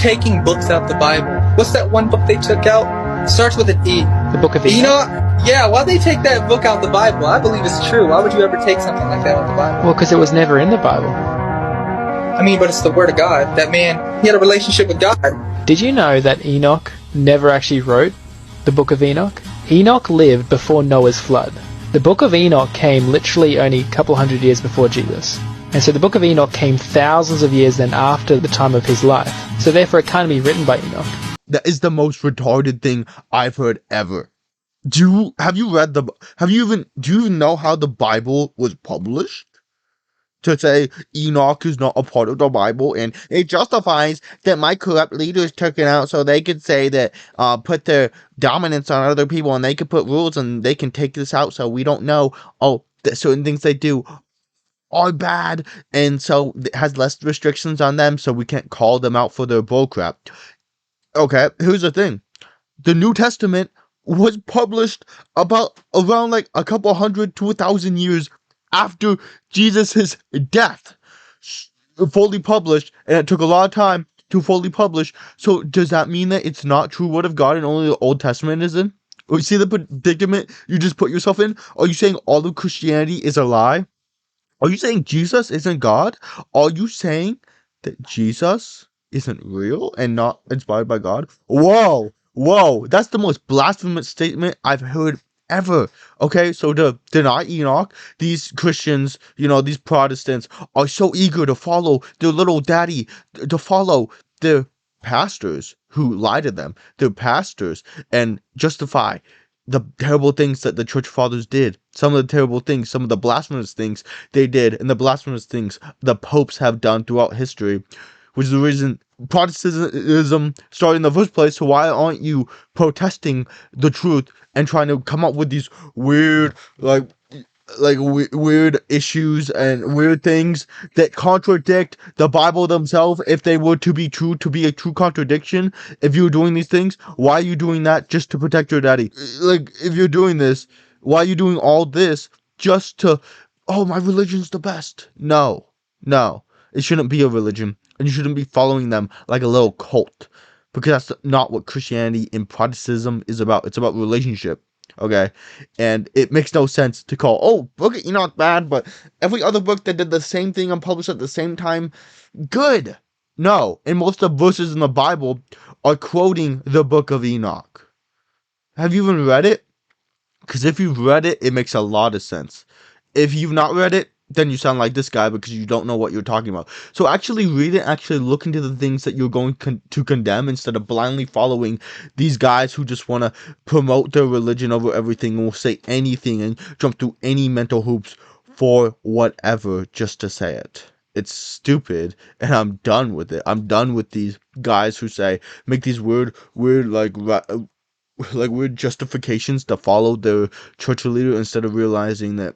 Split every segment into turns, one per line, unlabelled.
taking books out the Bible. What's that one book they took out? Starts with an E.
The Book of Enoch?
Yeah, why'd they take that book out the Bible? I believe it's true. Why would you ever take something like that out the Bible?
Well, because it was never in the Bible.
I mean, but it's the Word of God. That man, he had a relationship with God.
Did you know that Enoch never actually wrote the Book of Enoch? Enoch lived before Noah's flood. The Book of Enoch came literally only a couple hundred years before Jesus. And so the Book of Enoch came thousands of years then after the time of his life. So therefore it can't be written by Enoch.
That is the most retarded thing I've heard ever. Do you even know how the Bible was published? To say Enoch is not a part of the Bible, and it justifies that my corrupt leaders took it out so they could say that, put their dominance on other people, and they could put rules and they can take this out so we don't know, that certain things they do are bad, and so it has less restrictions on them, so we can't call them out for their bullcrap. Okay, here's the thing. The New Testament was published around like a couple hundred to 1,000 years after Jesus' death. Fully published, and it took a lot of time to fully publish. So does that mean that it's not true word of God and only the Old Testament is in? Or you see the predicament you just put yourself in? Are you saying all of Christianity is a lie? Are you saying Jesus isn't God? Are you saying that Jesus isn't real and not inspired by God? Whoa, that's the most blasphemous statement I've heard ever. Okay, so to deny Enoch, these Christians, these Protestants are so eager to follow their little daddy, to follow their pastors who lie to them, their pastors, and justify the terrible things that the church fathers did, some of the terrible things, some of the blasphemous things they did, and the blasphemous things the popes have done throughout history, which is the reason Protestantism started in the first place. So why aren't you protesting the truth and trying to come up with these weird, weird issues and weird things that contradict the Bible themselves? If they were to be true, to be a true contradiction, if you're doing these things, why are you doing that just to protect your daddy? Like, if you're doing this, why are you doing all this just to, my religion's the best? No, it shouldn't be a religion. And you shouldn't be following them like a little cult, because that's not what Christianity and Protestantism is about. It's about relationship, okay? And it makes no sense to call, Book of Enoch bad, but every other book that did the same thing and published at the same time, good. No, and most of the verses in the Bible are quoting the Book of Enoch. Have you even read it? Because if you've read it, it makes a lot of sense. If you've not read it, then you sound like this guy because you don't know what you're talking about. So actually read it, actually look into the things that you're going to condemn, instead of blindly following these guys who just want to promote their religion over everything and will say anything and jump through any mental hoops for whatever just to say it. It's stupid, and I'm done with it. I'm done with these guys who make these weird weird justifications to follow their church leader, instead of realizing that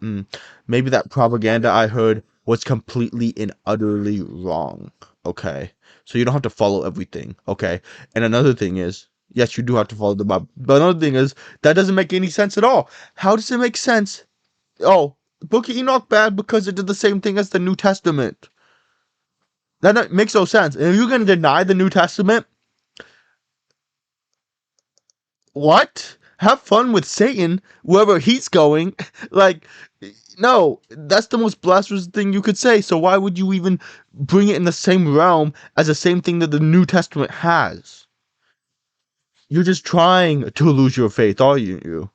maybe that propaganda I heard was completely and utterly wrong. Okay, so you don't have to follow everything. Okay, and another thing is, yes, you do have to follow the Bible, but another thing is, that doesn't make any sense at all. How does it make sense? Book of Enoch bad because it did the same thing as the New Testament. That makes no sense. And if you're going to deny the New Testament, what? Have fun with Satan, wherever he's going. No, that's the most blasphemous thing you could say. So why would you even bring it in the same realm as the same thing that the New Testament has? You're just trying to lose your faith, are you?